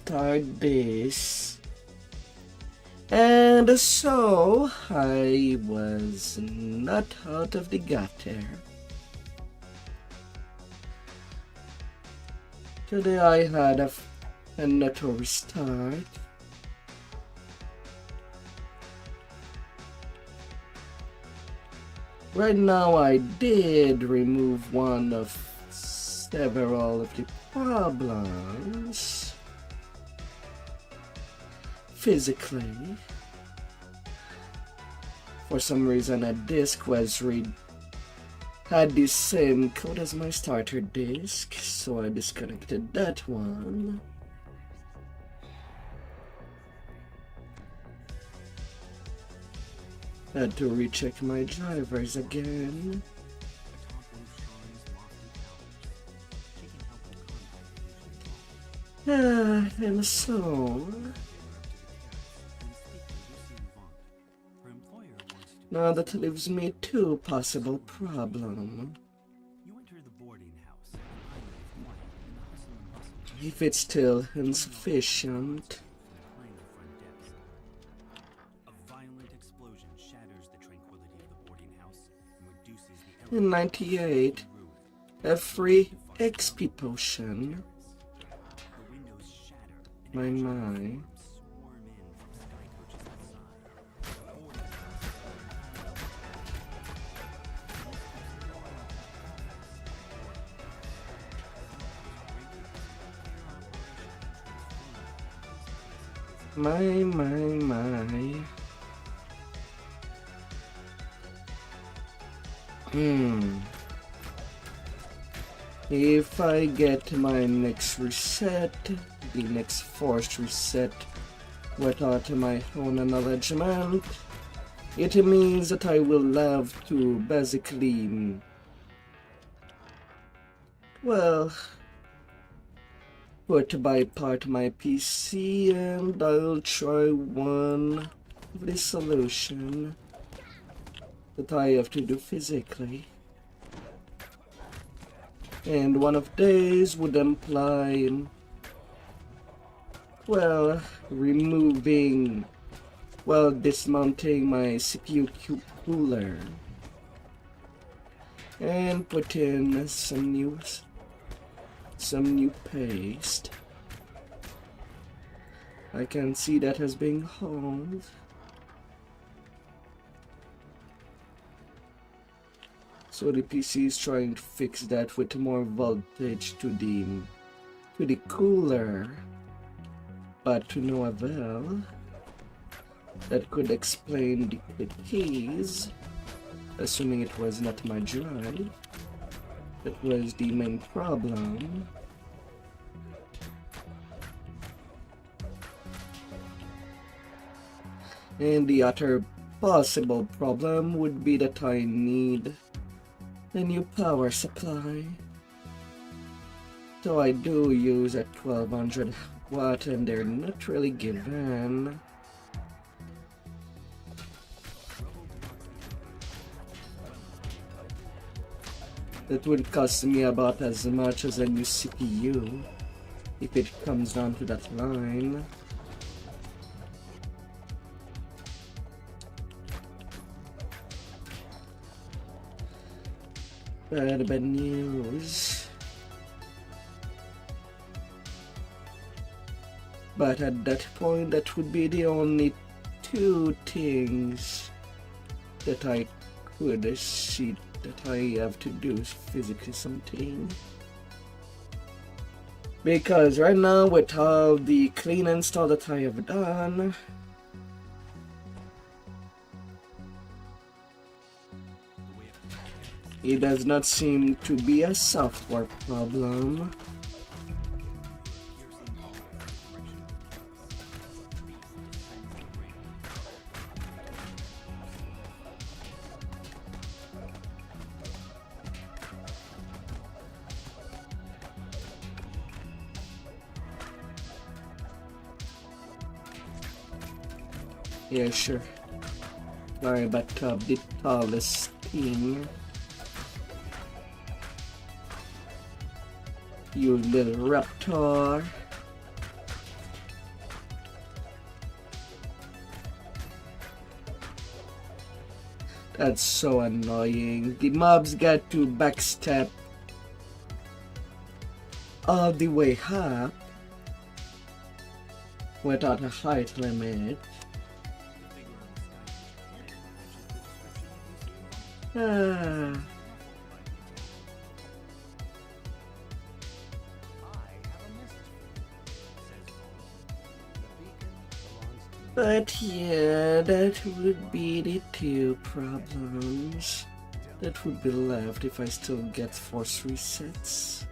restart this. And so I was not out of the gutter. Today I had a not restart. Right now I did remove one of several of the problems physically. For some reason a disk had the same code as my starter disk, so I disconnected that one. Had to recheck my drivers again. And so now that leaves me two possible problems. If it's still insufficient, in 98, a free XP potion. My. If I get my next reset, the next forced reset without my own acknowledgement, it means that I will have to basically, well, put by part my PC, and I'll try one of the solution that I have to do physically. And one of these would imply, well, dismounting my CPU cooler and put in some new paste. I can see that has been hauled. So the PC is trying to fix that with more voltage to the cooler, but to no avail. That could explain the keys, assuming it was not my drive. That was the main problem. And the other possible problem would be that I need a new power supply. So I do use a 1200 watt and they're not really given. That would cost me about as much as a new CPU if it comes down to that line. Bad news. But at that point, that would be the only two things that I could see that I have to do physically something. Because right now, with all the clean install that I have done, it does not seem to be a software problem. Yeah, sure. Sorry about the tallest thing. You little raptor. That's so annoying. The mobs got to backstep all the way up without a height limit. But yeah, that would be the two problems that would be left if I still get force resets.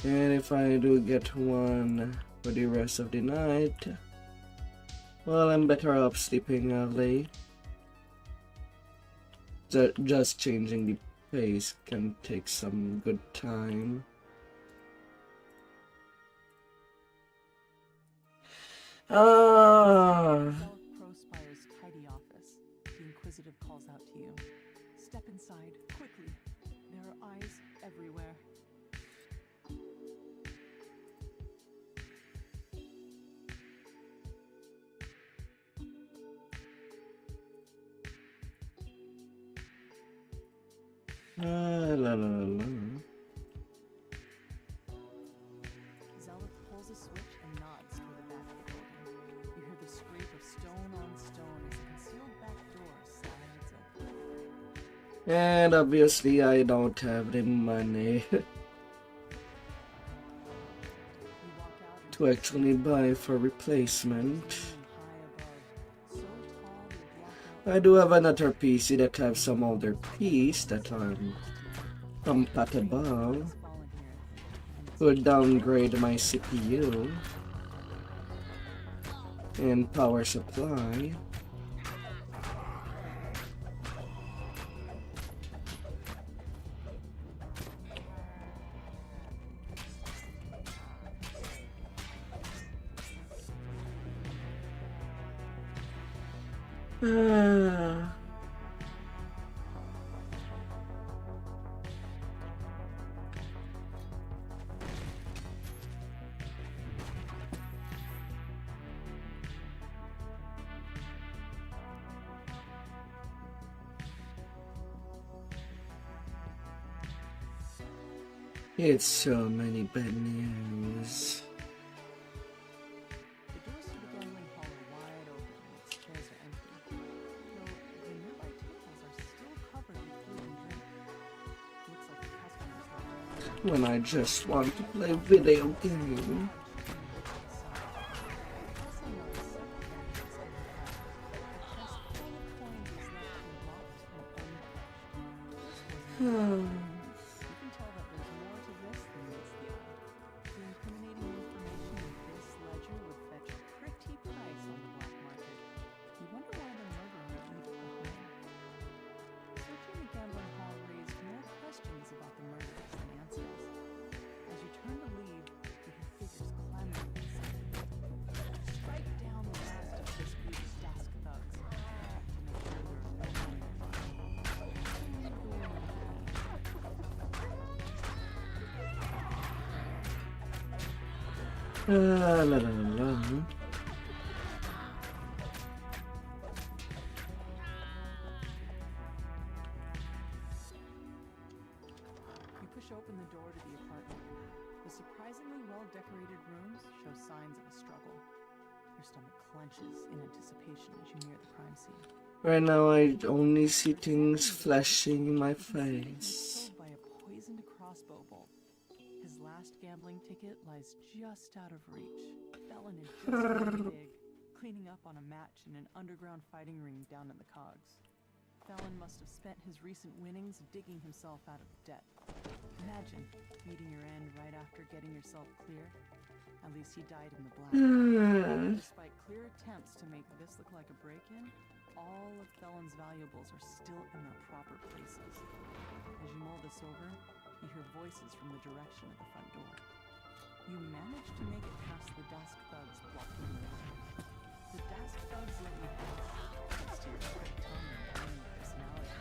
And if I do get one for the rest of the night, well, I'm better off sleeping early. Just changing the pace can take some good time. Prospire's tidy office. The Inquisitive calls out to you. Step inside, quickly. There are eyes everywhere. La la la. Zealot pulls a switch and nods toward the back of the building. You hear the scrape of stone on stone as a concealed back door slides open. And obviously I don't have the money to actually buy for replacement. I do have another PC that have some older piece that are compatible. Would downgrade my CPU and power supply. It's so many bad news. The doors to the gambling hall are wide open and its chairs are empty. Though the nearby tables are still covered with food and drink. Looks like the customers left. When I just want to play video game. La la la. You push open the door to the apartment. The surprisingly well-decorated rooms show signs of a struggle. Your stomach clenches in anticipation as you near the crime scene. Right now I only see things flashing in my face. By a poisoned crossbow bolt. His last gambling ticket lies just out of reach. Felon is just big, cleaning up on a match in an underground fighting ring down in the cogs. Felon must have spent his recent winnings digging himself out of debt. Imagine meeting your end right after getting yourself clear. At least he died in the black. Despite clear attempts to make this look like a break-in, all of Felon's valuables are still in their proper places. As you mull this over, you hear voices from the direction of the front door. You manage to make it past the Dusk Thugs blocking the way. The Dusk Thugs let you pass, thanks to your quick tongue and booming personality.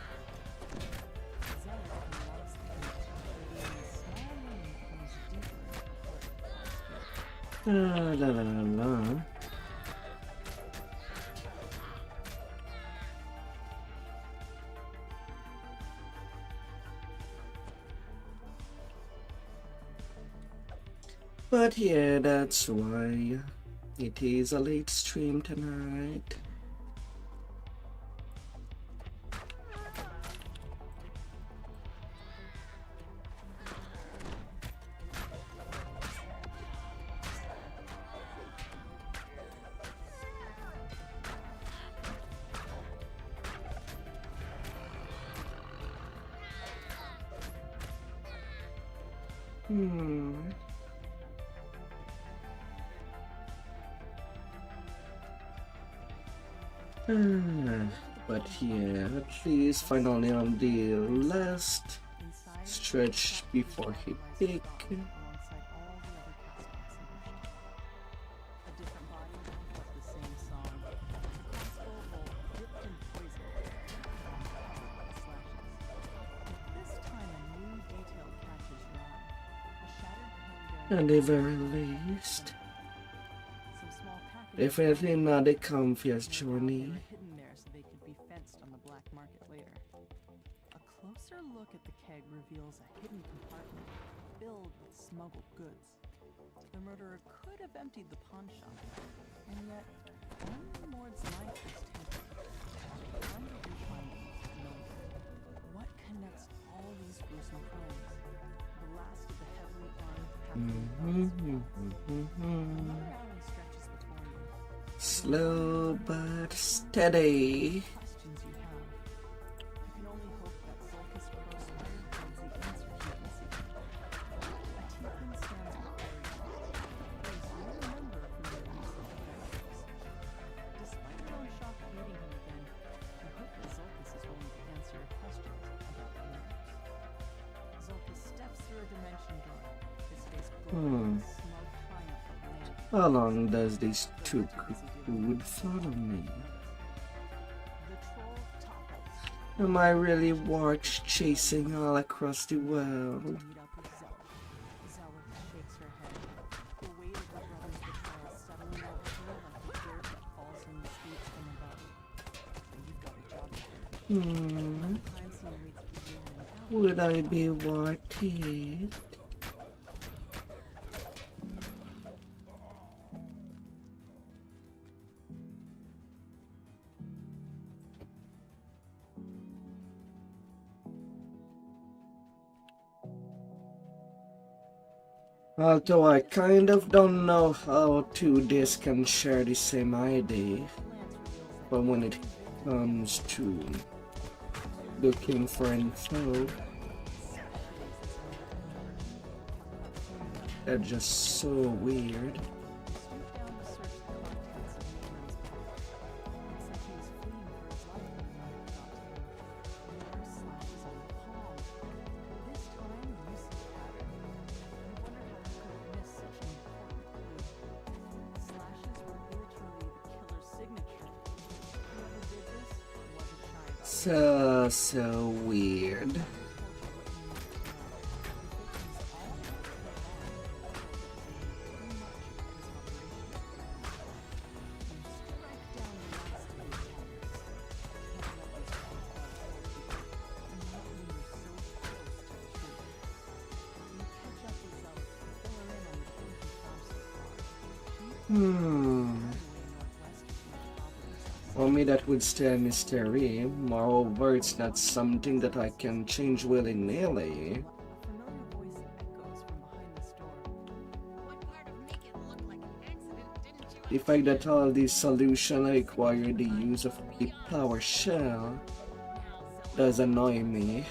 Zealot loves the heat, but in a small room becomes deeper before it falls through. La la la la. But yeah, that's why it is a late stream tonight. But yeah, at least finally on the last stretch before he pick. At the very least, definitely not the comfiest journey. Hidden there so they could be fenced on the black market later. A closer look at the keg reveals a hidden compartment filled with smuggled goods. The murderer could have emptied the pawn shop, and yet one Lord's life was taken. Time to refine the most familiar. What connects all these gruesome crimes? The last of the heavily armed Another alley stretches before you. Slow but steady. Questions you have. You can only hope that Sulcus Crossfire finds the answers you can seek. A tiefling stands before you. Please, you remember from your recent adventures. Despite your own shock of meeting him again, you hope that Sulcus is willing to answer your questions about the rumors. Sulcus steps through a dimension door, his face glowing with smug triumph of land. How long does this took would follow me? The troll topples. Am I really watch chasing all across the world? Meet up with Zelith. Zelith shakes her head. The weight of her brother's betrayal settling over her like the dirt that falls from the streets from above. And you've got a job to do. Time soon meets the year in Would I be worth it? Although I kind of don't know how two discs can share the same ID, but when it comes to looking for info, they're just so weird. So weird. For me, that would stay a mystery. Moreover, it's not something that I can change willy-nilly. The fact that all these solutions require the use of a power shell does annoy me.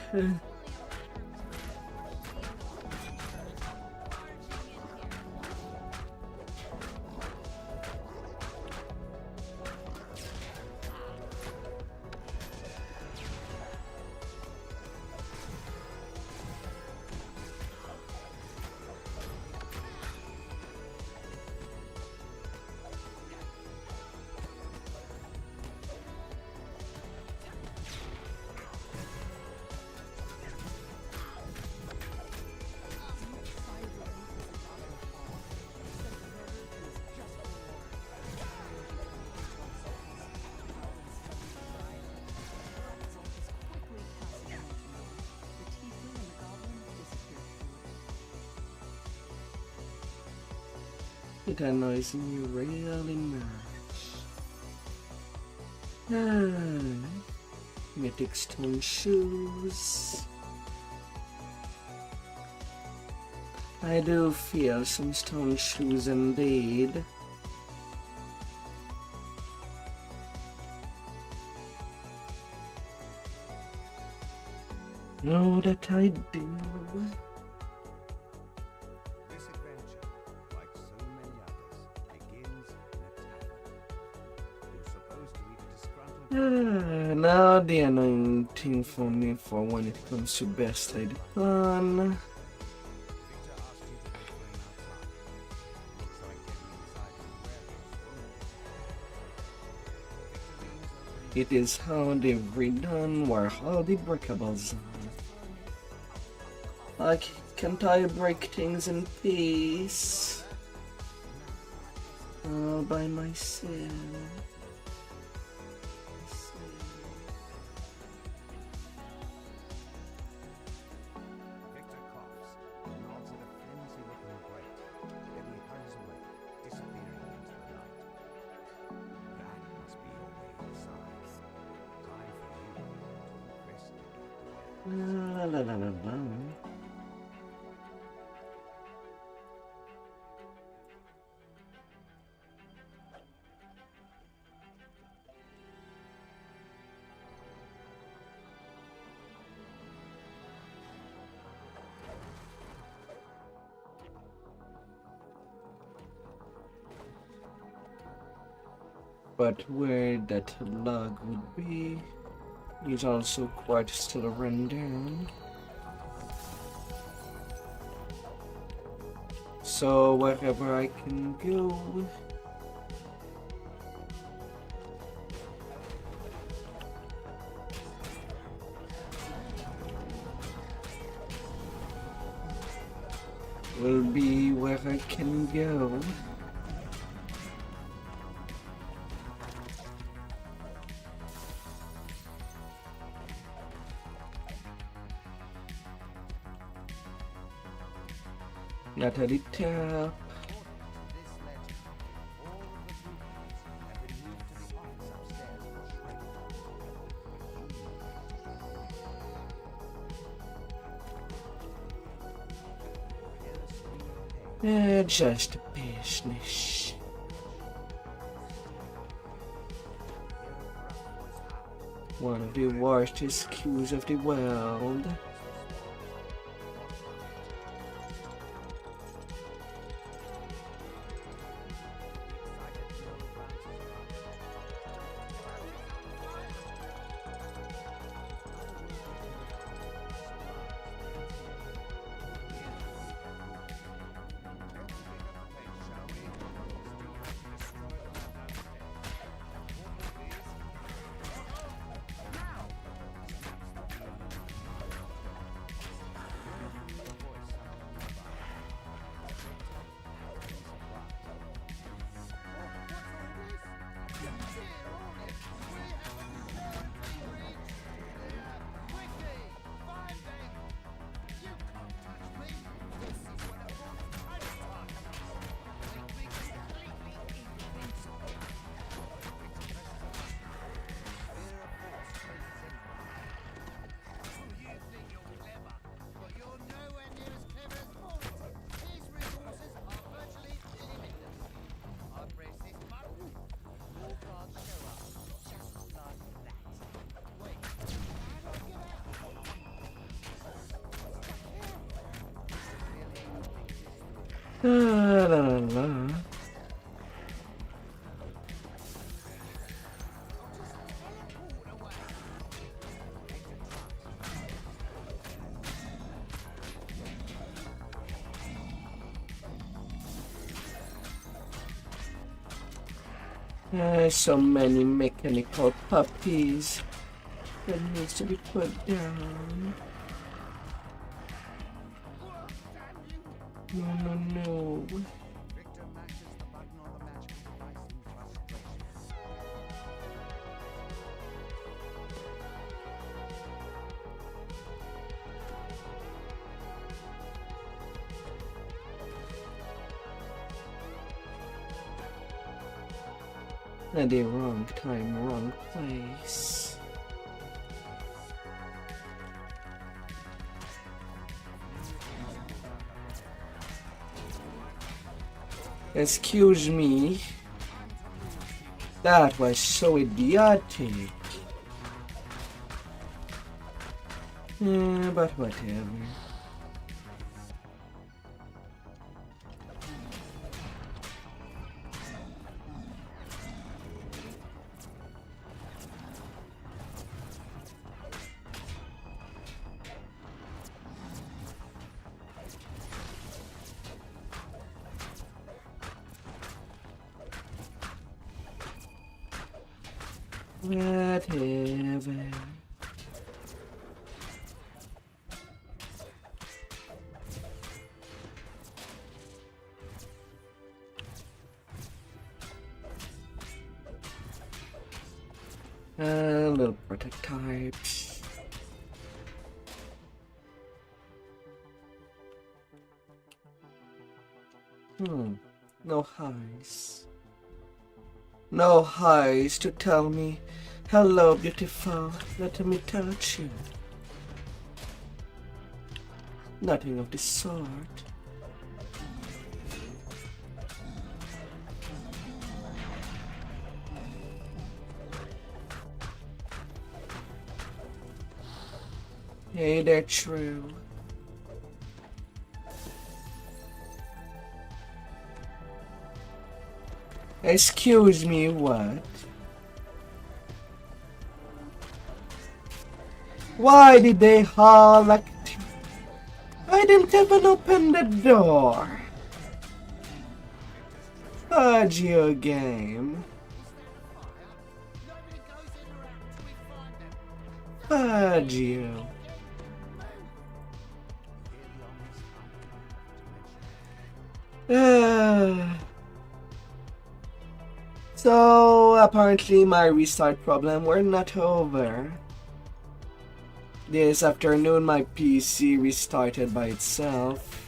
It annoys me really much. Mythic stone shoes. I do feel some stone shoes indeed. Know that I do. This adventure, like so many others, begins in a tavern. You're supposed to meet a disgruntled Now the annoying thing for me for when it comes to best laid plan. Victor asked you to wait for him outside. Looks like getting inside the warehouse. It is how they've redone where all the breakables are. Like, can't I break things in peace? All by myself. Victor coughs, nods at a flimsy-looking grate, then he hurries away, disappearing into the night. That must be your way inside. Time for you to investigate the warehouse. La la la la la. But where that log would be is also quite still run down. So wherever I can go. Will be where I can go. Not at the top. Just business. One of the worst excuse of the world. La la la. So many mechanical puppies that needs to be put down. No, no, no. Victor mashes the button on the magic device in frustration. At the wrong time, wrong place. Excuse me. That was so idiotic. But whatever. Whatever. Little prototypes. No highs. No highs to tell me, hello beautiful, let me touch you. Nothing of the sort. Hey there, true. Excuse me, what? Why did they all like... I didn't even open the door. Fudge you, game. Fudge you. So apparently my restart problem were not over. This afternoon my PC restarted by itself.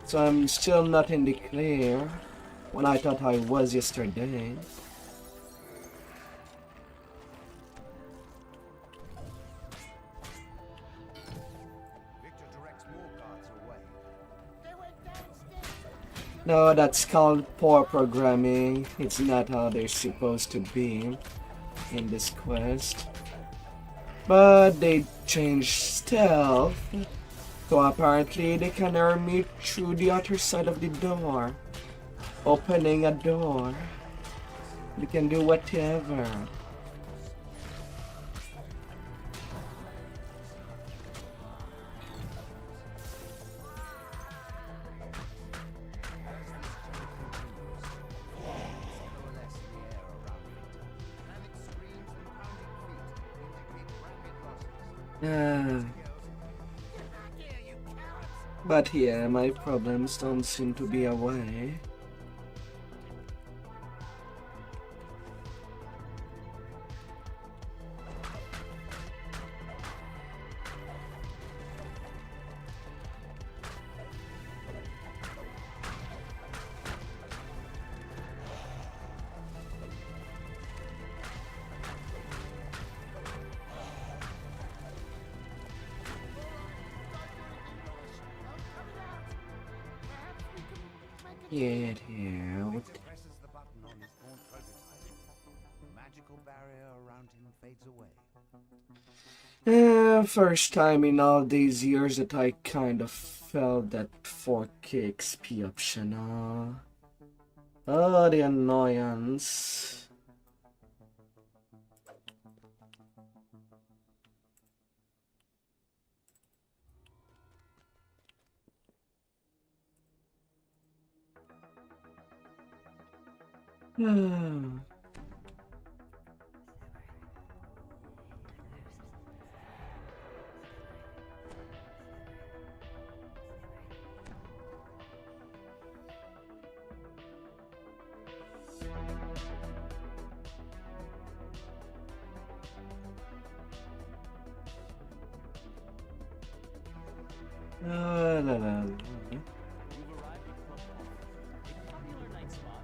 So I'm still not in the clear when I thought I was yesterday. No, that's called poor programming. It's not how they're supposed to be in this quest. But they changed stealth, so apparently they can hear me through the other side of the door. Opening a door. They can do whatever. But yeah, my problems don't seem to be away. Get out. Presses the button on his own prototype. The magical barrier around him fades away. First time in all these years that I kind of felt that 4K XP optional. Oh, the annoyance. La, la, la. You've arrived at Club Hall, a popular night spot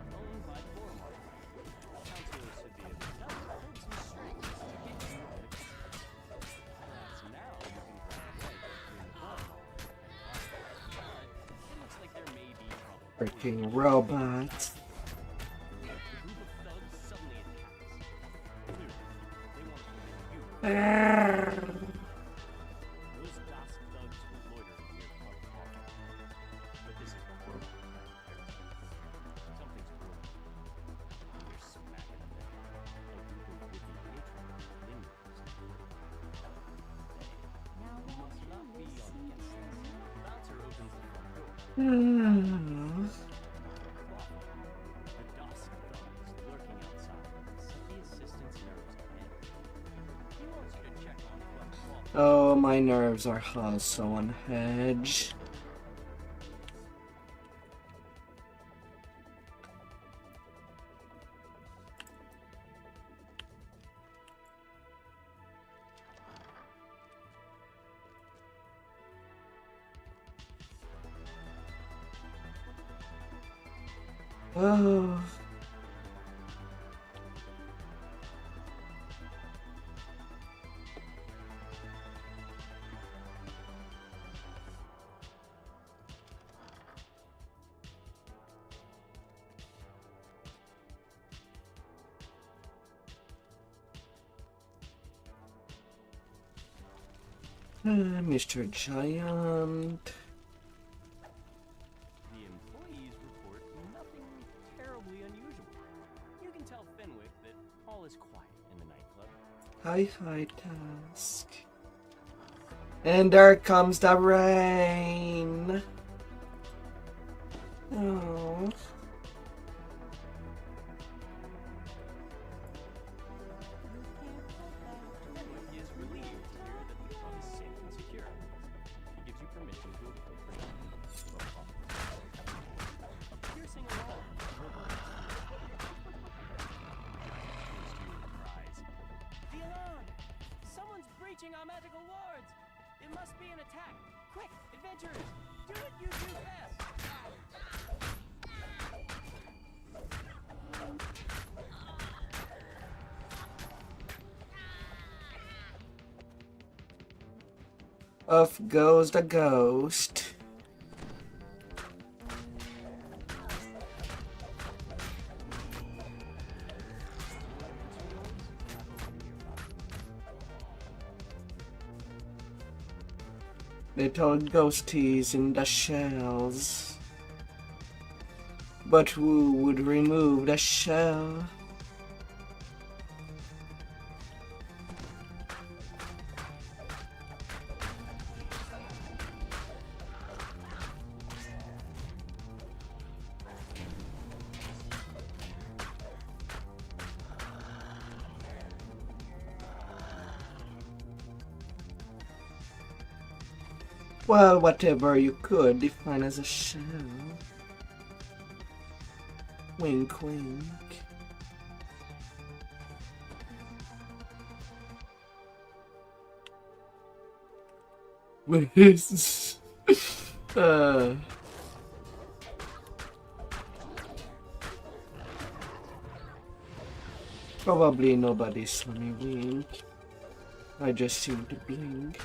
Freaking robots. Oh, my nerves are also on edge. Oh. Mr. Giant. The employees report nothing terribly unusual. You can tell Fenwick that all is quiet in the nightclub. Hi, Task. And there comes the rain. Oh. Fenwick is relieved to hear that the club is safe and secure. He gives you permission to apply for that. Piercing a wall. The alarm! Someone's breaching our magical wards! It must be an attack! Quick, adventurers! Do what you do best! Off goes the ghost. Little ghosties in the shells. But who would remove the shell? Well, whatever you could define as a shell. Wink, wink. What is this? Probably nobody saw me wink. I just seem to blink.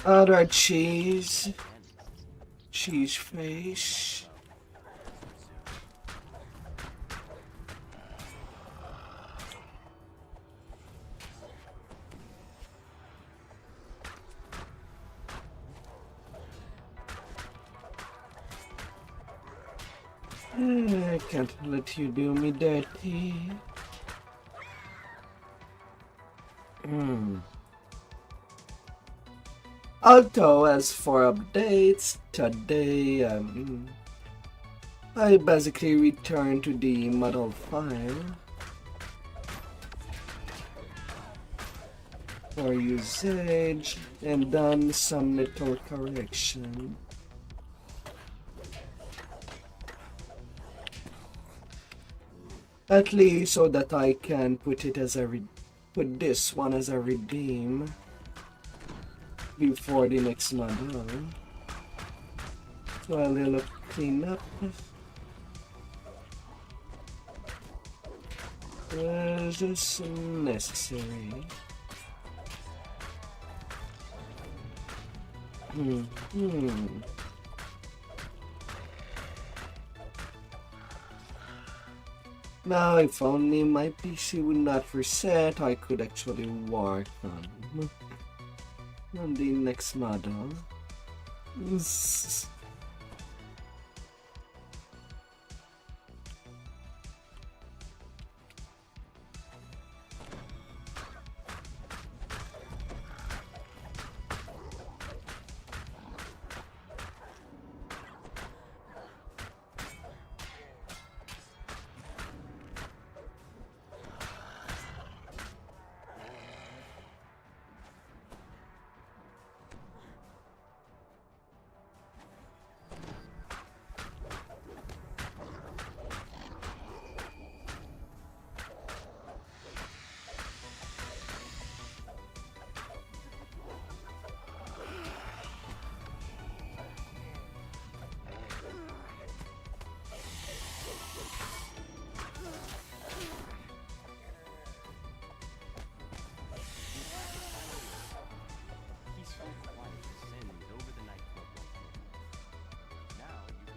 Other cheese. Cheese face. I can't let you do me dirty. Although, as for updates, today, I basically returned to the model file for usage and done some little correction. At least so that I can put it as a put this one as a redeem before the next model. So a little cleanup. Just necessary. Now, if only my PC would not reset, I could actually work on the next model.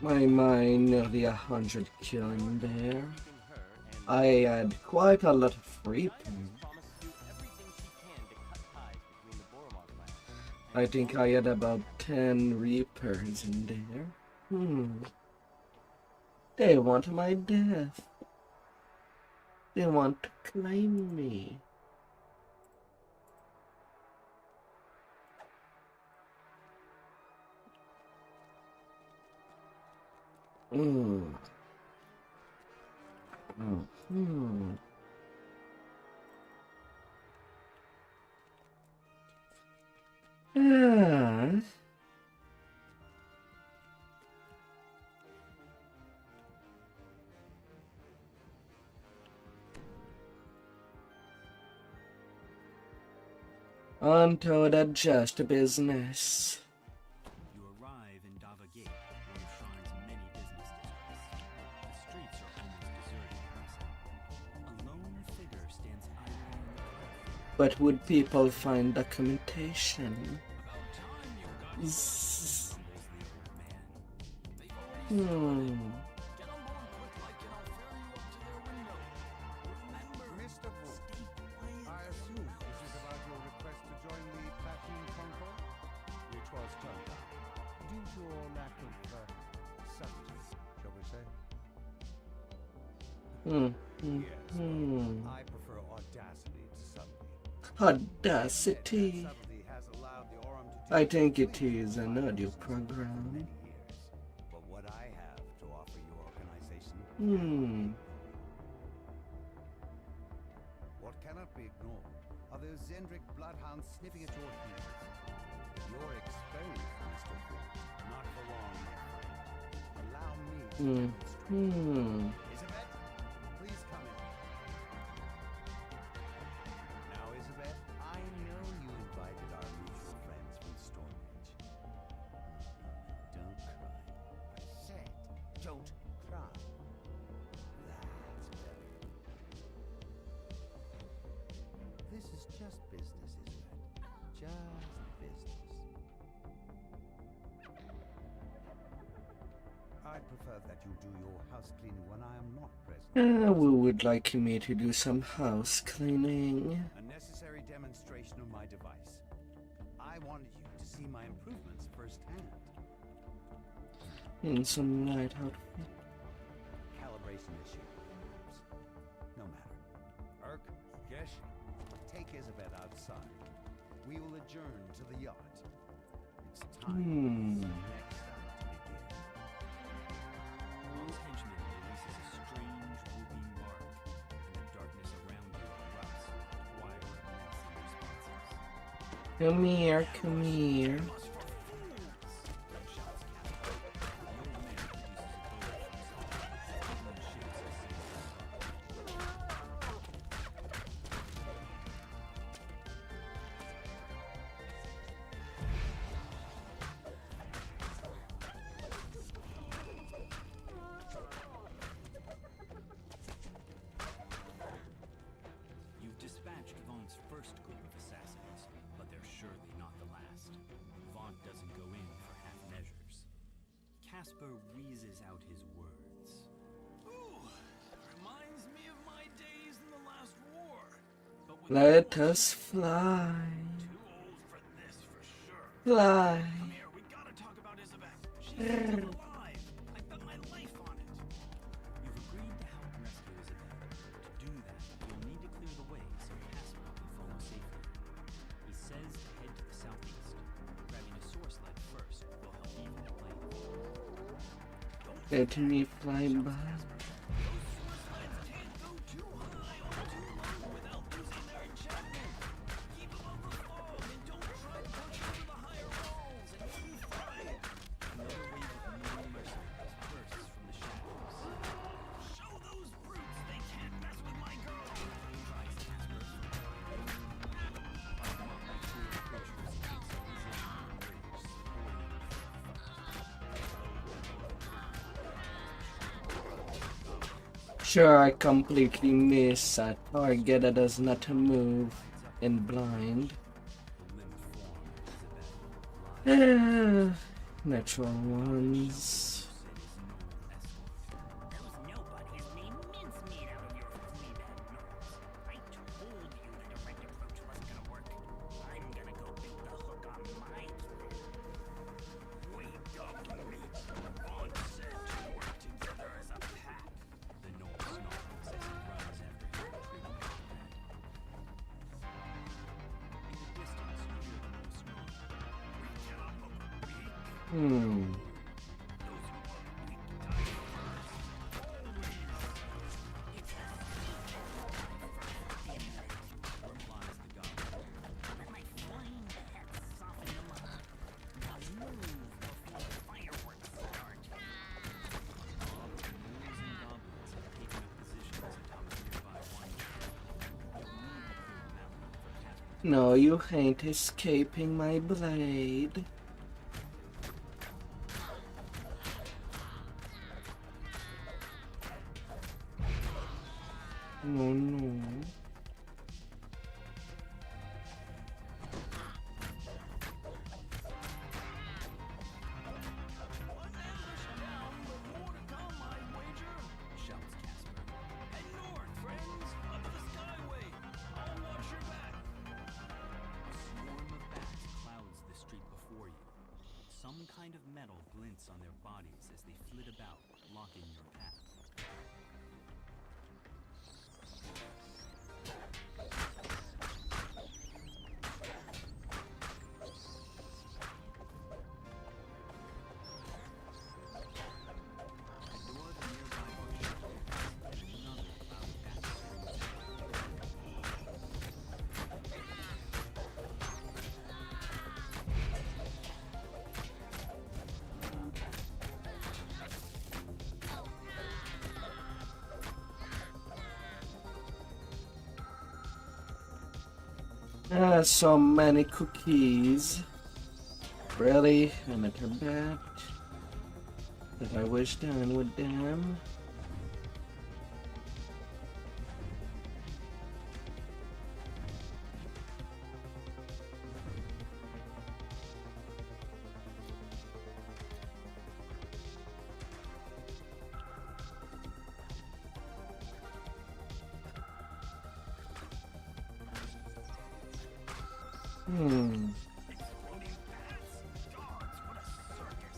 My mind nearly 100 killing there. I had quite a lot of reapers. I think I had about 10 reapers in there. They want my death. They want to claim me. Yeah. Onto the just business. You arrive in Dava Gate, one of Shrine's many business districts. The streets are almost deserted. A lone figure stands idly on the platform. But would people find documentation? I prefer audacity to subtlety. Audacity. Subtlety has allowed the Aurum to do I think it is an audio program. many years. But what I have to offer your organization, what cannot be ignored are those Zendrick bloodhounds sniffing at your heels. You're exposed, Mr. Ford. Not for long, my friend. Allow me to demonstrate. Isabet, please come in. Now, Isabet, I know you invited our mutual friends from Stormage. Don't cry. I said, don't cry. That's better. This is just business, Isabet. Just business. I prefer that you do your house cleaning when I am not present. We would like me to do some house cleaning. A necessary demonstration of my device. I wanted you to see my improvements firsthand. In some night outfit. adjourn to the yacht. It's time for the next act to begin. One's henchman releases a strange whooping bark, and the darkness around you erupts with wild, menacing responses. Come here, come here. You've dispatched Vaughn's first group of assassins, but they're surely not the last. Vaughn doesn't go in for half measures. Casper wheezes out his words. Ooh, reminds me of my days in the last war. But with Let us fly. too old for this for sure. Fly. Come here, we gotta talk about Isabel. She's still alive. I bet my life on it. You've agreed to help rescue Isabel. To do that, you'll need to clear the way so Casper can follow safely. He says to head to the southeast. Grabbing a source light first will help even the playing field. Let me fly by. Those source lights can't go too high or too low without losing their enchantment. Keep them on the fog and don't try to push into the higher walls and you'll be fine. Another wave of new mercenaries bursts from the shadows. Show those brutes they can't mess with my girl. Tries Casper. A motley crew of creatures takes up position on the bridge, supporting Sure, I completely miss a target that does not move and blind. the limb form Natural ones. Those nobodies made mincemeat out of your flea-bag nose. I told you the direct approach wasn't gonna work. I'm gonna go bait the hook on my plan. Wake up, meat. Vaughn said to work together as a pack. The gnome snarls as he runs after his retreating comrade. In the distance, you hear the gnome snarl. We cannot look weak. Hmm. Those who look weak die first. Always. Replies the goblin. But my flying pets soften them up. Now move before the fireworks start. Gnolls and goblins have taken up positions atop a nearby wine cellar. You'll need to clear the mountain for Casper. No, you ain't escaping my blade. No, no. One ambush down, but more to come, I wager. Shouts Casper. Head north, friends. Up the skyway. I'll watch your back. A swarm of bats clouds the street before you. Some kind of metal glints on their bodies as they flit about, blocking your path. At north, a nearby bookshop opens, and another cloud of bats swings out. Ah, so many cookies. Really? Another bat? That I wish done with them.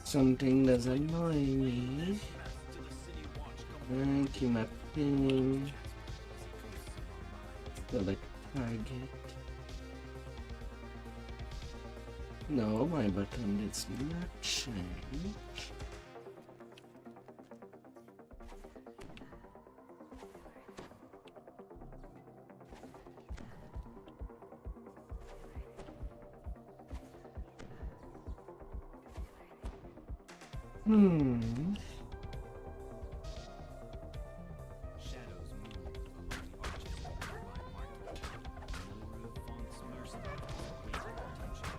Something does annoy me. Keep my ping. Select target. No, my button did not change. Shadows move along the arches of the nearby market. Number of fonts mercenaries await your attention.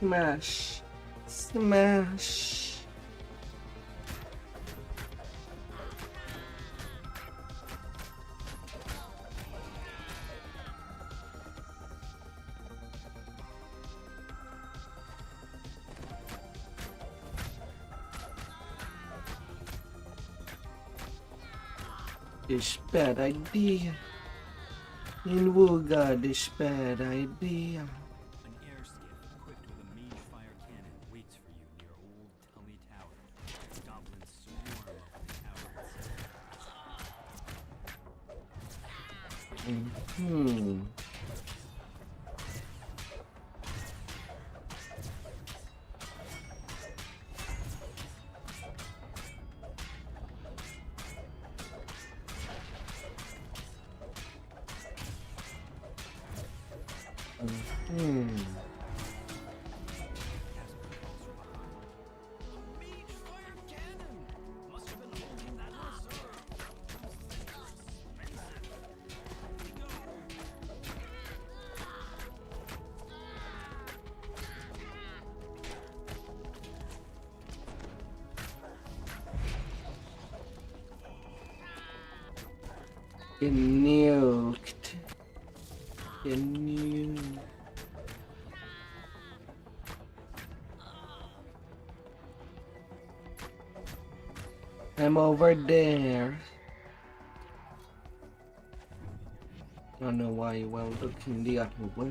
Smash. Smash. This bad idea. In Wooga, this bad idea. An air skiff equipped with a mage fire cannon waits for you near Old Tully Tower. Goblins swarm over the tower itself. Mage fire cannon! Must have been holding that reserve. Get nuked. Get nuked. I'm over there. I don't know why you were looking the other way.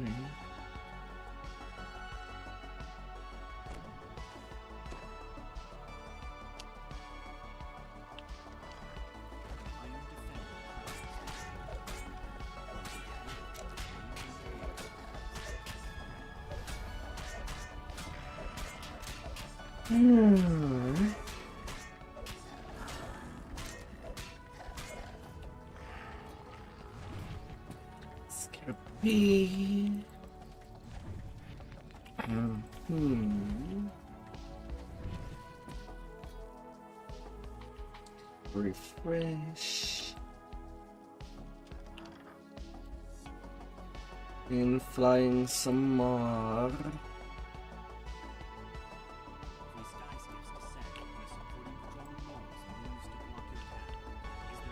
Scrappy. Refresh. And flying some more. If we sky skips descend when a supporting patrol rolls and moves to block your path,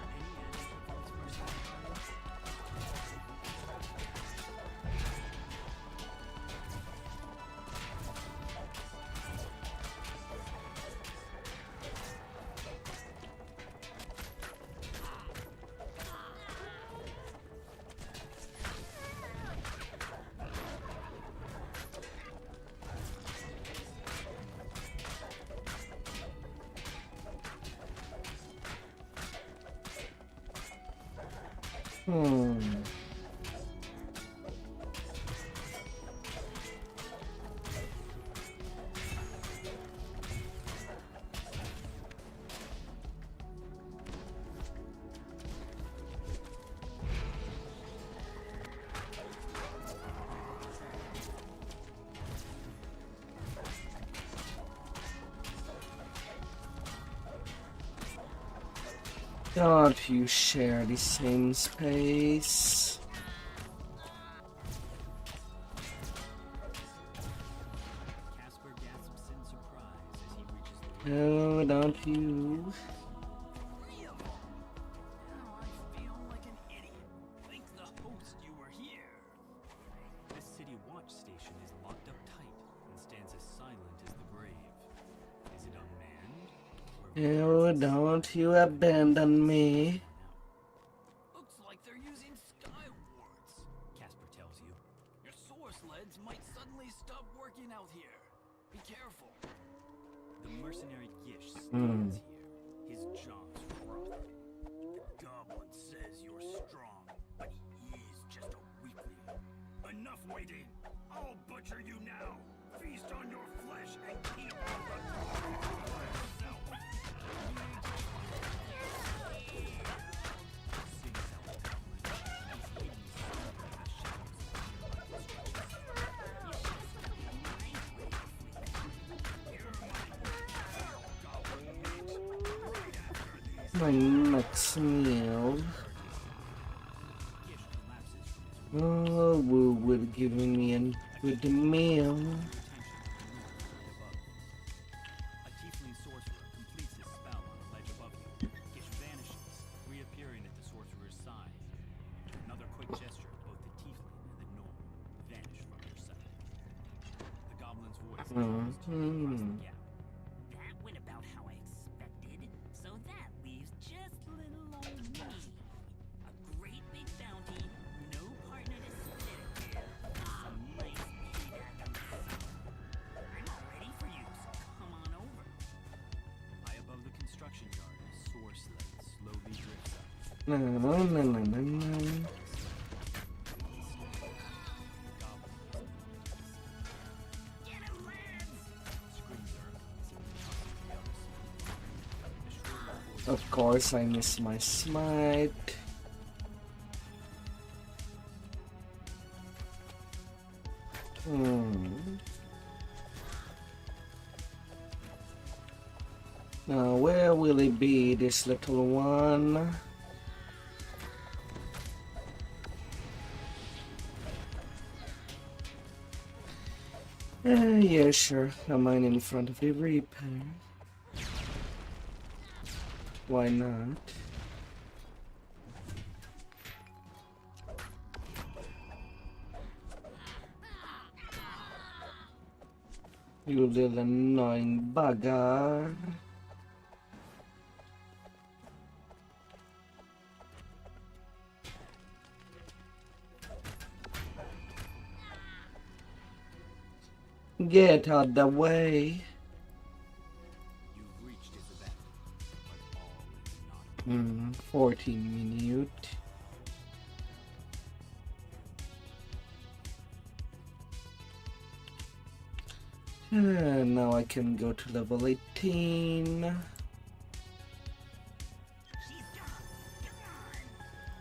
is there any end to Fonts mercenaries? Don't you share the same space? Casper gasps in surprise as he reaches the No, don't you? Now I feel like an idiot. Thank the host you were here. This city watch station is locked up tight and stands as silent as the grave. Is it unmanned or Oh, don't you abandon me. Looks like they're using sky wards. Casper tells you. Your source leads might suddenly stop working out here. Be careful. The mercenary Gish Hmm. stands here, his jaws frothing. The goblin says you're strong, but he's just a weakling. Enough waiting. I'll butcher you now. Feast on your flesh and keep on the yourself. Sings out loudly. My next meal. Gish collapses from his Oh, woo would giving me a good meal. A tiefling sorcerer completes his spell on a ledge above you. Gish vanishes, reappearing at the sorcerer's side. Another quick gesture, both the tiefling and the gnome vanish from your sight. The goblin's voice echoes to you across the gap. That went about how I expected, so that leaves just little old me. A great big bounty, no partner to split it with. Some nice payback on the summer. I'm all ready for you, so come on over. High above the construction yard, a soar sled slowly drifts up. No, no, no, no, no, no. Get him, lads! Screams are constantly out of speed. A shrill voice Of course, I miss my smite. Now, where will it be, this little one? Yeah, sure. A mine in front of the Reaper. Why not? You little annoying bugger. Get out the way. you've reached is abandoned, but all is not. 14 minutes. Now I can go to level 18.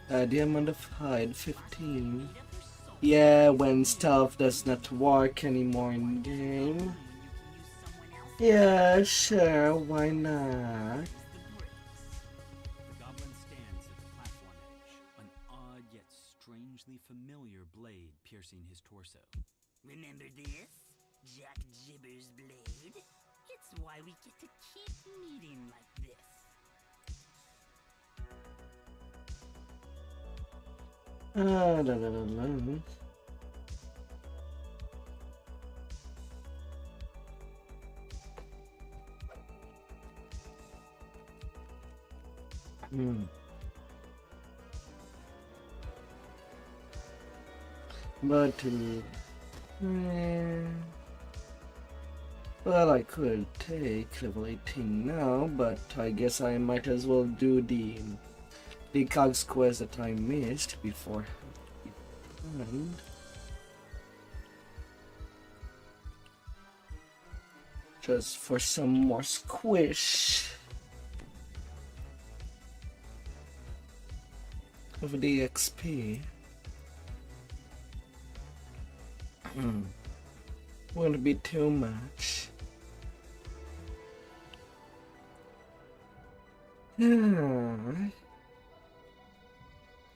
Diamond of Hide 15. Yeah, when stuff does not work anymore in game. Yeah, sure, why not? The goblin stands at the platform edge, an odd yet strangely familiar blade piercing his torso. Remember this? Jack Jibber's blade? It's why we get to keep meeting like this. La, la, la, la. But well, I could take level 18 now, but I guess I might as well do the cogs quest that I missed before. Just for some more squish of the XP. Wouldn't be too much.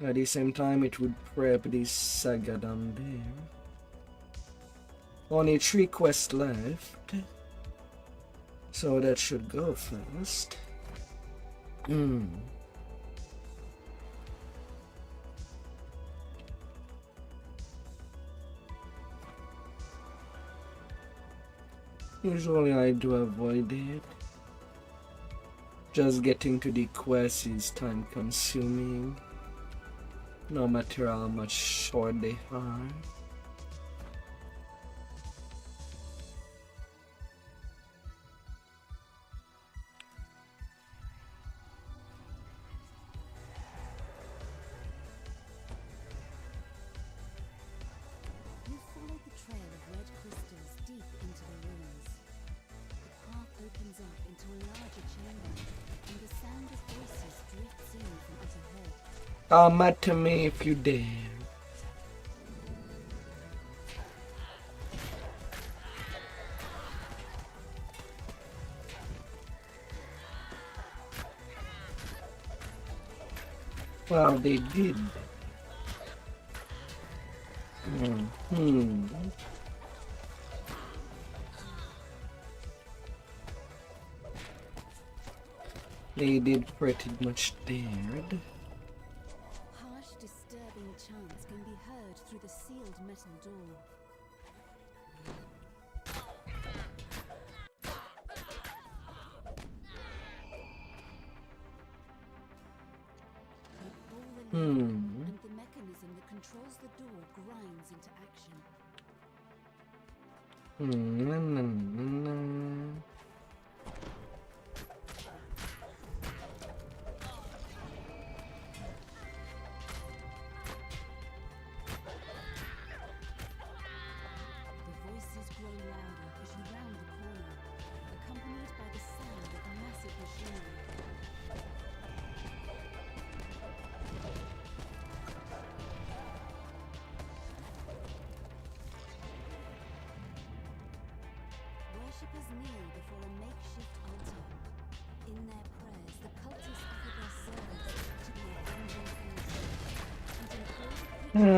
At the same time, it would prep this saga down there. Only 3 quests left, so that should go fast. Usually I do avoid it. Just getting to the quest is time consuming, no matter how much short they are. You follow the trail of red crystals deep into the ruins. The path opens up into a larger chamber, and the sound of voices drifts in from up ahead. Come at me if you dare. Well, they did. They did pretty much dared. Harsh, disturbing chants can be heard through the sealed metal door. You pull the lever, and the mechanism that controls the door grinds into action. The voices grow louder as you round the corner, accompanied by the sound of massive machinery. Worshippers kneel before a makeshift altar. In their prayers, the cultists offer their service to the avenging forces and implore the critic.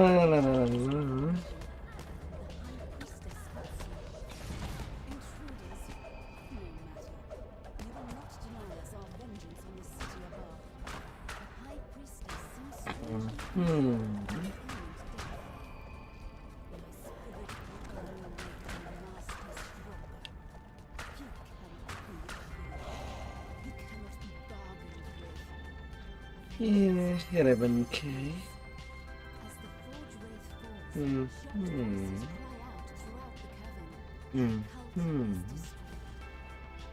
The high priestess speaks you. Intruders? No matter. You will not deny us our vengeance on the city above. The high priestess seems strangely imminent death. My spirit will burn away from the master's stronger. You cannot be killed. You cannot be bargained with. Yeah, 11k. As the Forge Wraith falls, shocked voices cry out throughout the cavern. The cult is destroyed,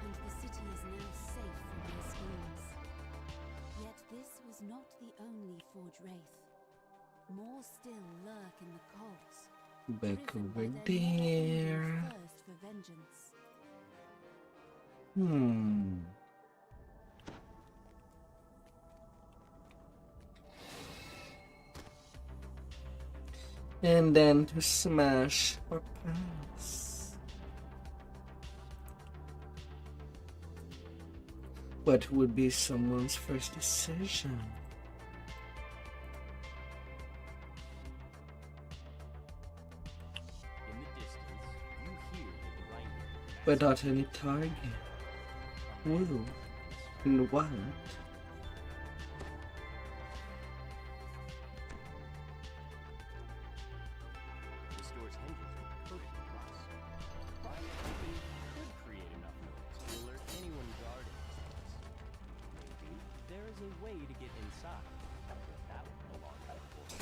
and the city is now safe from their schemes. Yet this was not the only Forge Wraith. More still lurk in the cults, Back driven over by their there. never-ending thirst for vengeance. And then to smash or pass. What would be someone's first decision? In the distance, you hear the grinding. Without any target. Whoa. And what? The store's hinges are coated with rust. Prime company could create enough noise to alert anyone guarding this place. Maybe there is a way to get inside without alarming the force.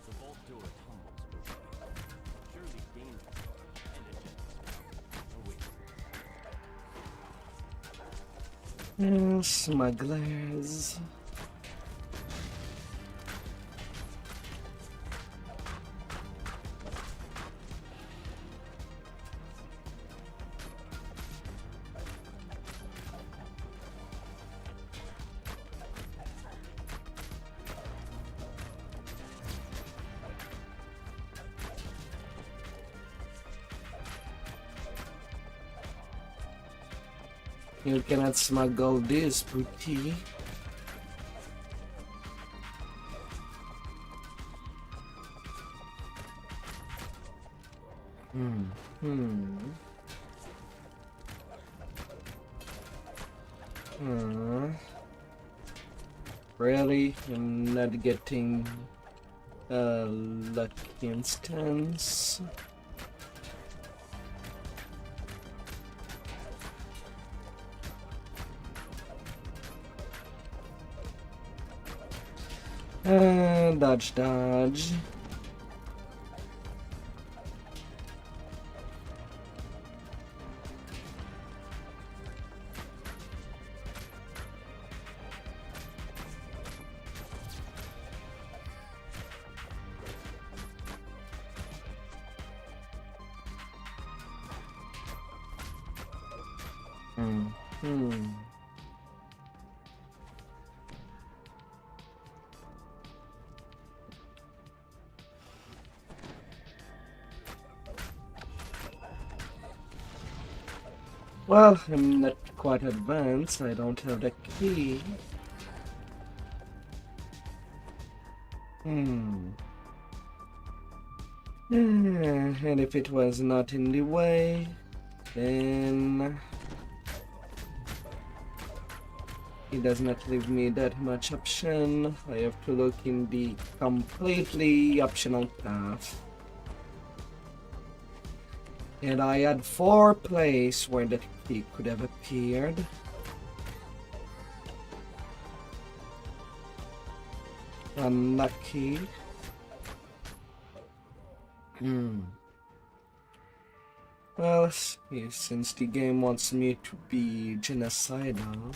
The vault door tumbles beneath you. Surely dangerous and a gentleman. Smugglers. You cannot smuggle this, booty. Hmm. Hmm. Really? I'm not getting a lucky instance. Dodge, dodge. Hmm. Well, I'm not quite advanced. I don't have the key. And if it was not in the way, then it does not leave me that much option. I have to look in the completely optional path. And I had 4 places where that key could have appeared. Unlucky. Well, since the game wants me to be genocidal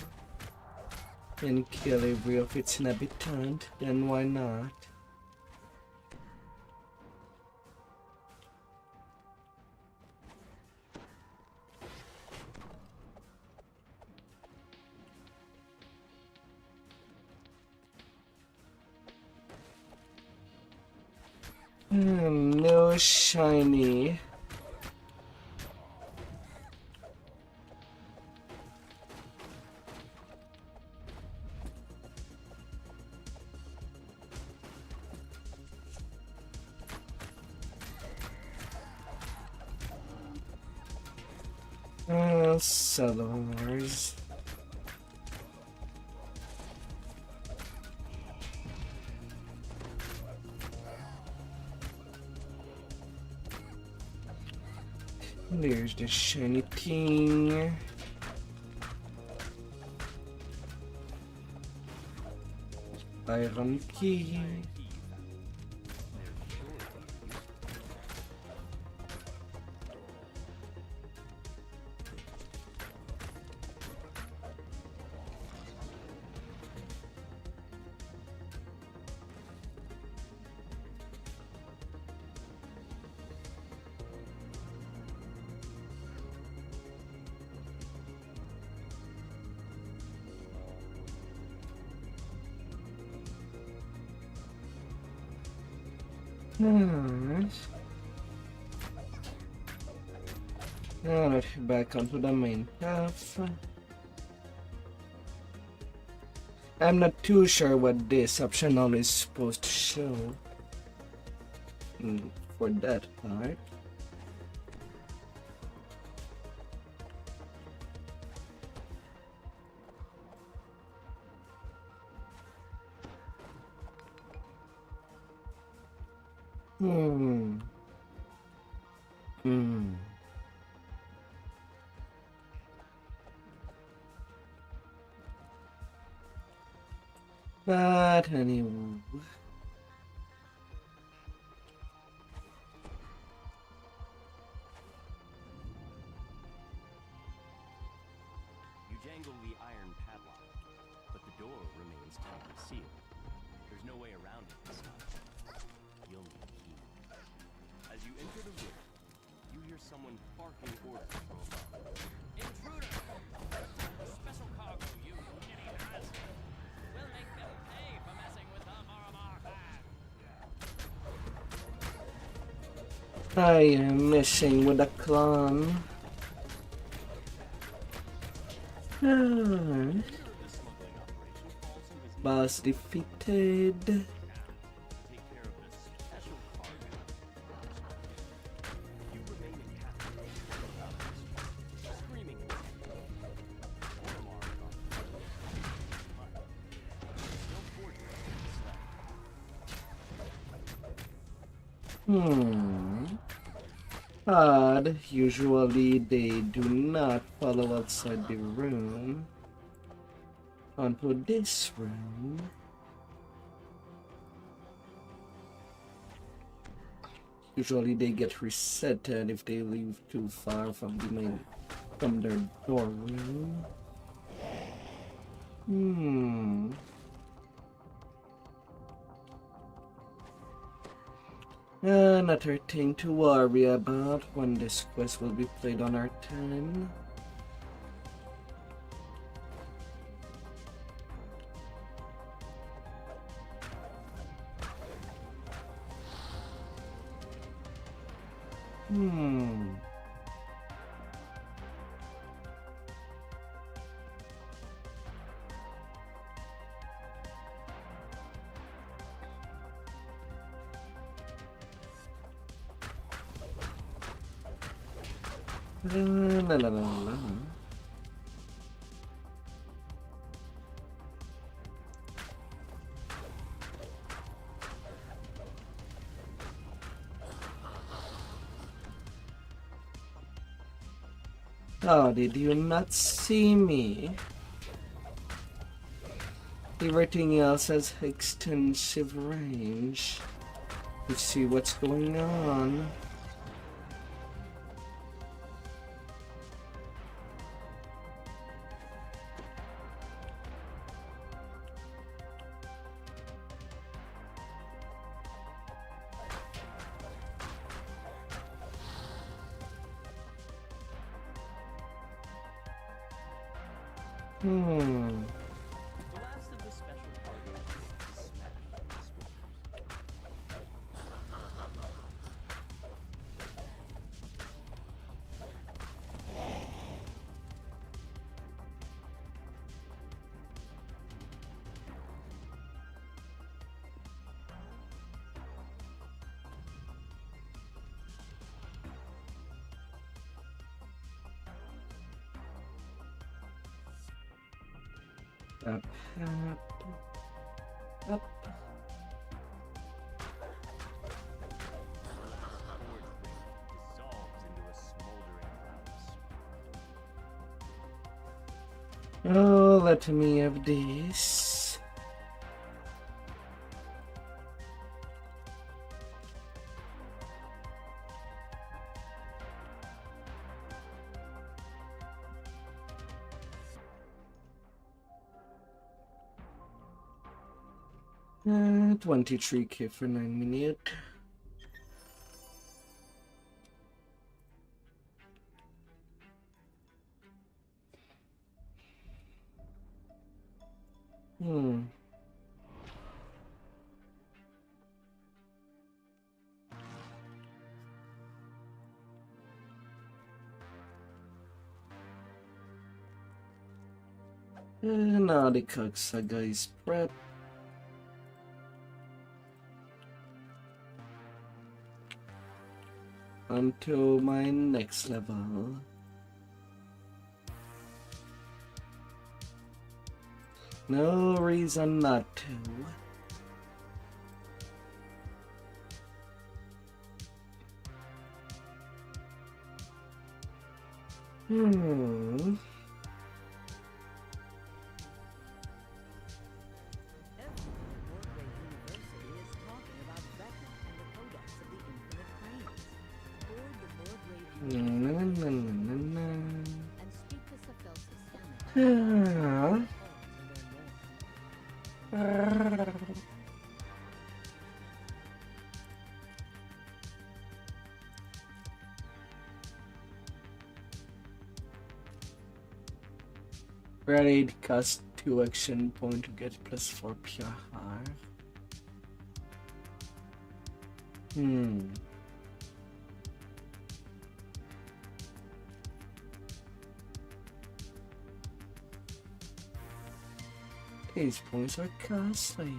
and kill every of its inhabitant, then why not? No shiny. Sellers. There's the shiny thing. Iron key. Alright, back onto the main path. I'm not too sure what this optional is supposed to show for that part. But anyway. You jangle the iron padlock, but the door remains tightly sealed. There's no way around it this time. You'll need a key. As you enter the room, you hear someone barking orders from above. Intruder! Special cargo, you idiot has. We'll make them pay for messing with the Moramar bag. I am messing with a clone. Boss defeated. Take care of this special cargo. You remain Odd. Usually they do not follow outside the room. Onto this room. Usually they get resetted if they leave too far from the main, from their doorway. Another thing to worry about when this quest will be played on our time. La la la la. Oh, did you not see me? Everything else has extensive range. Let's see what's going on. The last of the special cargo is smashed by swifters. Up, up. Dissolves into a smoldering house. Oh, let me have this. Uh, 23k for 9 minutes. Now the Cock Saga is prepped. Onto my next level. No reason not to. Ready to cast 2 action point to get +4 PR. These points are costly.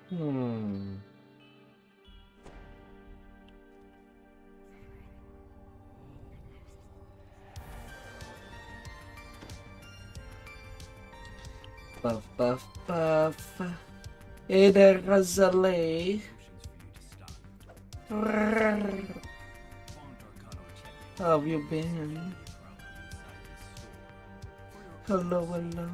Hmm. Puff, puff, puff. Hey there, Rosalie. How have you been? Hello, hello.